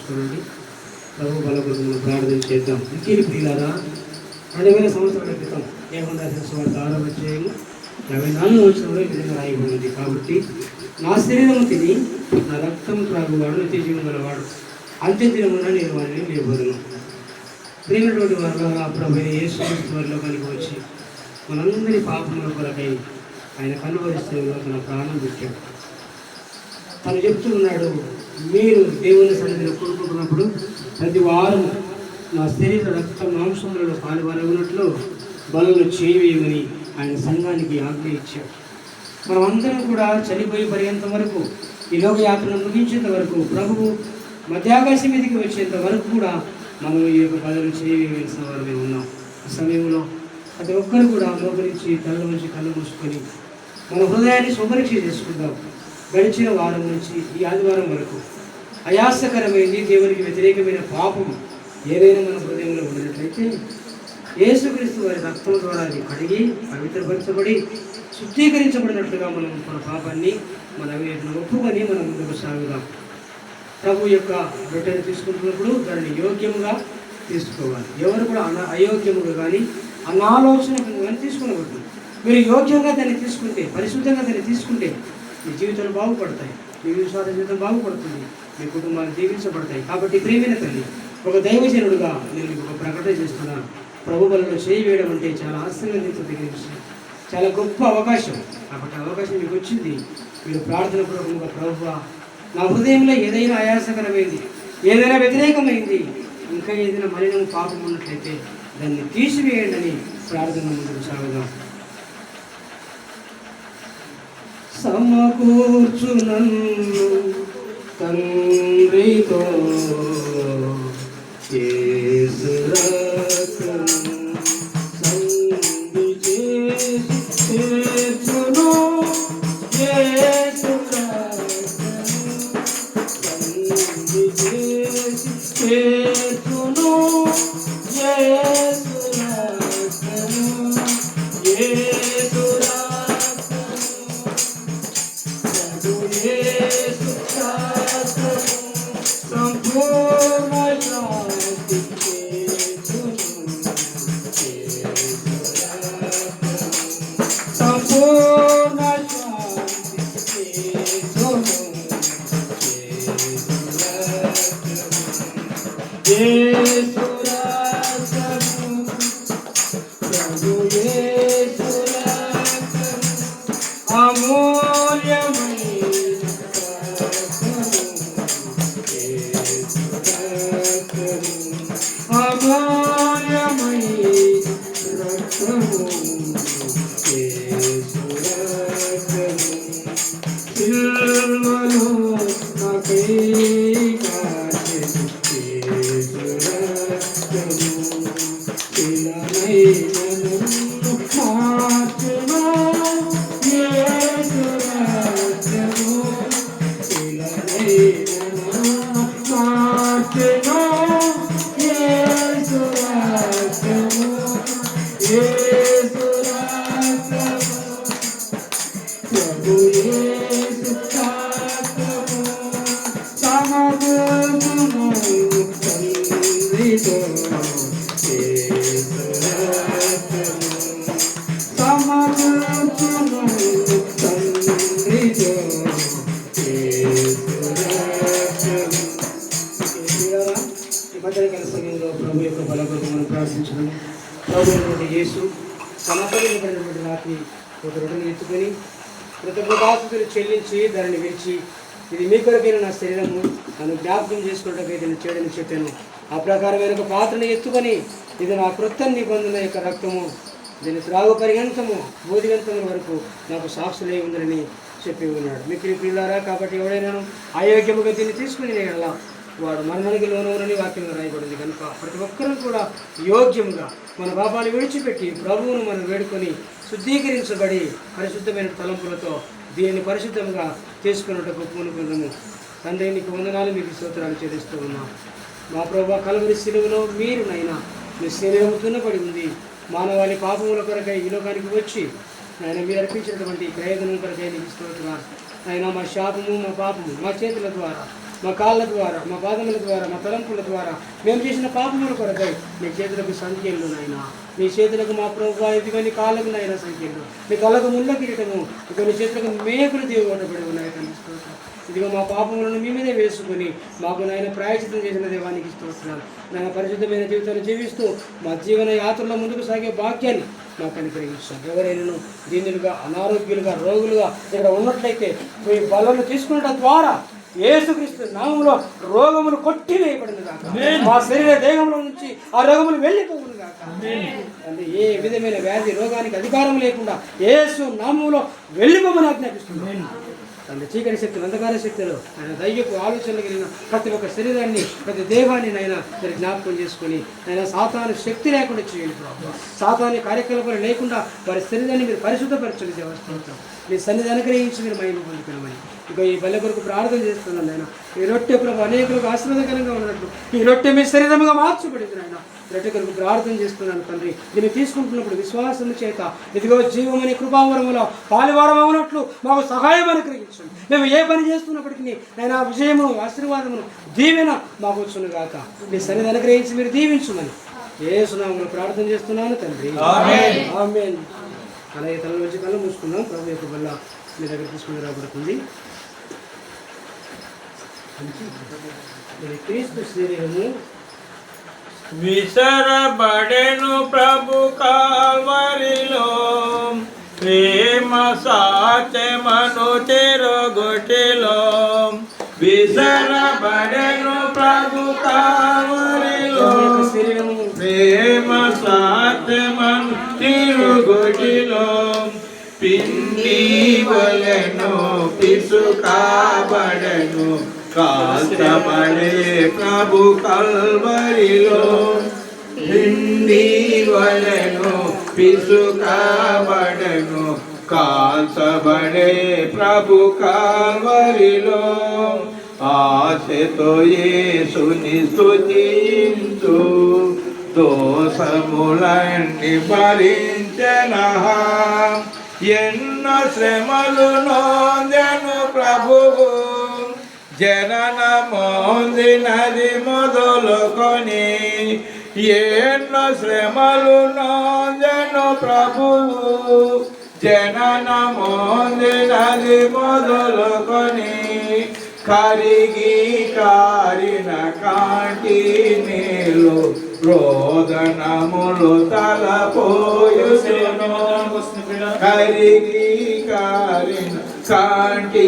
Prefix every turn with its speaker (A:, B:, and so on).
A: తీసుకోనండి. ప్రభు బల కోసం ప్రార్థన చేద్దాం. ఇంకేమి ప్రియులారా, 2000 సంవత్సరాల క్రితం యోహాను రాసిన సువార్త 6వ అధ్యాయము 54వ వచనంలో ఈ విధంగా రాయబడింది. కాబట్టి నా శరీరము తిని నా రక్తం త్రాగువాడు నిత్య జీవం గలవాడు, అంత్యదినమున నేను వారిని లేబోదును. ప్రియమైనటువంటి వారు ప్రభు యేసు వారిలో కనుక వచ్చి మనందరి పాపముల కొరకై ఆయన కనువరిస్తేలో తన ప్రాణం పెట్టాడు. తను చెప్తూ ఉన్నాడు, మీరు దేవుని సన్నిధిలో కూడుకుంటున్నప్పుడు ప్రతి వారం నా శరీర రక్త మాంసములలో పాలువారగినట్లు బలులు చేయవేయమని ఆయన సంఘానికి ఆజ్ఞ ఇచ్చాడు. మనం అందరం కూడా చనిపోయే పర్యంతం వరకు, ఈ లోక యాత్రను ముగించేంత వరకు, ప్రభువు మధ్యాకాశం మీదకి వచ్చేంత వరకు కూడా మనం ఈ యొక్క బలులు చేయవేయవలసిన వారు ఉన్నాం. ఈ సమయంలో ప్రతి ఒక్కరు కూడా మోకరించి కళ్ళు నుంచి కళ్ళు మూసుకొని మన హృదయాన్ని స్వపరీక్ష చేసుకుందాం. గడిచిన వారం నుంచి ఈ ఆదివారం వరకు అయాసకరమైంది, దేవునికి వ్యతిరేకమైన పాపం ఏదైనా మన హృదయంలో ఉన్నట్లయితే యేసుక్రీస్తు వారి రక్తం ద్వారా అది కడిగి పవిత్రపరచబడి శుద్ధీకరించబడినట్లుగా మనం మన పాపాన్ని మన అవినీతిని ఒప్పుకొని మనం ముందుకు సాగుదాం. ప్రభు యొక్క రొట్టెను తీసుకుంటున్నప్పుడు దానిని యోగ్యముగా తీసుకోవాలి. ఎవరు కూడా అయోగ్యముగా కానీ అనాలోచనగా కానీ తీసుకునవద్దు. మీరు యోగ్యంగా దాన్ని తీసుకుంటే, పరిశుద్ధంగా దాన్ని తీసుకుంటే మీ జీవితాలు బాగుపడతాయి, మీ విశ్వాస జీవితం బాగుపడుతుంది, మీ కుటుంబాలు దీవించబడతాయి. కాబట్టి ప్రియమైన తల్లి, ఒక దైవజనుడుగా నేను మీకు ఒక ప్రకటన చేస్తున్నాను. ప్రభు బలలో చేయి వేయడం అంటే చాలా ఆశీర్వదించదగిన విషయం, చాలా గొప్ప అవకాశం. కాబట్టి అవకాశం మీకు వచ్చింది. మీరు ప్రార్థన పూర్వకంగా, ప్రభువా నా హృదయంలో ఏదైనా ఆయాసకరమైంది, ఏదైనా వ్యతిరేకమైంది, ఇంకా ఏదైనా మలినం పాపం ఉన్నట్లయితే దాన్ని తీసివేయండి అని ప్రార్థన ముందుకు సాగుదాం. సమకూర్చు నన్ను తండ్రితో యేసు రక్తము సంధి చేసి చేర్చును, యేసు రక్తము సంధి చేసి చేర్చును, యేసు రక్తము యేసు యేసు సమర్పించబడినటువంటి రాత్రి ఒక రొట్టెను ఎత్తుకొని కృతజ్ఞతాస్తుతులు చెల్లించి దానిని విరిచి, ఇది మీ కొరకైన నా శరీరము, నన్ను జ్ఞాపకం చేసుకోవడానికి నేను చేయడని చెప్పాను. ఆ ప్రకారమైన ఒక పాత్రను ఎత్తుకొని, ఇది నా క్రొత్త నిబంధన యొక్క రక్తము, దీన్ని త్రాగు పర్యంతము బోధిగంతముల వరకు నాకు సాక్షులై ఉందని చెప్పి ఉన్నాడు. మీకు ప్రియులారా, కాబట్టి ఎవడైనా అయోగ్యముగా దీన్ని తీసుకుని ఎలా వాడు మరణానికి లోనవునని వాక్యంలో రాయబడింది. కనుక ప్రతి ఒక్కరూ కూడా యోగ్యంగా మన పాపాలు విడిచిపెట్టి ప్రభువును మనం వేడుకొని శుద్ధీకరించబడి పరిశుద్ధమైన తలంపులతో దీన్ని పరిశుద్ధంగా తీసుకున్నట్టుకు పూనుకుందాము. తండ్రి, నీకు వందనాలు, మీకు స్తోత్రాలు చెల్లిస్తూ ఉన్నాం. మా ప్రభువా, కలువరి శిలువలో మీరునైనా మీ శరీరం తున్నపడి ఉంది. మానవాళి పాపముల కొరకై ఈ లోకానికి వచ్చి ఆయన మీరు అర్పించినటువంటి ప్రయోజనం కొరకై నీకు స్తోత్రాలు. ఆయన మా శాపము, మా పాపము మా చేతుల ద్వారా మా కాళ్ళ ద్వారా, మా పాదముల ద్వారా, మా తలంపుల ద్వారా మేము చేసిన పాపముల కొరకై మీ చేతులకు సంఖ్యలు నాయన, మీ చేతులకు మా ప్రభు ఇదిగో నీ కాళ్ళకు నాయన సంఖ్యలు, నీ కళ్ళకు ముళ్ళ కిరీటము, ఇదిగో నీ చేతులకు మేకులు దీవబడి ఉన్నాయి తండ్రి. స్తోత్రం. ఇదిగో మా పాపములను మీ మీదే వేసుకొని మాకు నాయన ప్రాయశ్చిత్తం చేసిన దేవానికి స్తోత్రాలు. నాయన పరిశుద్ధమైన జీవితాన్ని జీవిస్తూ మా జీవన యాత్రలో ముందుకు సాగే భాగ్యాన్ని మాకు అనుగ్రహించాం. ఎవరైనా దీనులుగా, అనారోగ్యులుగా, రోగులుగా ఇక్కడ ఉన్నట్లయితే మీ బలను తీసుకున్న ద్వారా యేసుక్రీస్తు నామములో రోగములు కొట్టివేయబడిన గాక. మా శరీర దేహంలో నుంచి ఆ రోగములు వెళ్ళిపోవును గాక. అంటే ఏ విధమైన వ్యాధి రోగానికి అధికారం లేకుండా యేసు నామములో వెళ్ళిపోమని ఆజ్ఞాపిస్తున్నాను. తండ్రి చీకటి శక్తులు, అంధకార శక్తులు, ఆయన దయ్యపు ఆలోచనలు కలిగిన ప్రతి ఒక్క శరీరాన్ని, ప్రతి దేహాన్ని నైనా మీరు జ్ఞాపకం చేసుకొని ఆయన సాతాను శక్తి లేకుండా చేయండి ప్రభు. సాతాను కార్యకలాపాలు లేకుండా వారి శరీరాన్ని మీరు పరిశుద్ధపరచండి దేవస్థానం. మీ సన్నిధి అనుగ్రహించి మీరు మహిమ పొందుకున్నామని ఇక ఈ బల్ల కొరకు ప్రార్థన చేస్తున్నాను ఆయన. ఈ రొట్టె ప్రభు అనేకులకు ఆశీర్వాదకరంగా ఉన్నట్లు ఈ రొట్టె మీ శరీరముగా మార్చబడింది ఆయన. రొట్టె కొరకు ప్రార్థన చేస్తున్నాను తండ్రి. దీన్ని తీసుకుంటున్నప్పుడు విశ్వాసం చేత ఇదిగో జీవమని కృపావరములో పాలువారం అవునట్లు మాకు సహాయం అనుగ్రహించండి. మేము ఏ పని చేస్తున్నప్పటికీ నేను ఆ విజయము, ఆశీర్వాదమును, దీవెన మాకు వచ్చును గాక. మీ సన్నిధి అనుగ్రహించి మీరు దీవించుమని యేసు నామములో ప్రార్థన చేస్తున్నాను తండ్రి. ఆమేన్. అలాగే తల వచ్చి కళ్ళు మూసుకున్నాం. ప్రభు యొక్క వల్ల మీ దగ్గర తీసుకుని రాబడుతుంది. ఇది క్రీస్తు శరీరము
B: విసరబడెను ప్రభు కాల్వరిలో, ప్రేమ సాత్యమను చెరగొట్టెలో. విసరబడెను ప్రభు కాల్వరిలో, ప్రేమ సాత్యమను చెరగొట్టెలో. పిండి వలెను పిసుకాబడెను, కాల్చబడే ప్రభు కల్వరిలో. పిండి వలెను పిసుకాబడెను, కాల్చబడే ప్రభు కల్వరిలో. ఆశతో యేసుని స్తుతించు, దోషములన్నీ భరించెనా. ఎన్నో శ్రమలు నొందెను ప్రభువు, జనన మోందినది మొదలుకొని. ఎన్నో శ్రమలు నొందెను ప్రభువు, జనన మోందినది మొదలుకొని. కరిగి కారిన కాంటి నీళ్ళు రోదనములు తలపోయును. కరిగి కారిన కాంటి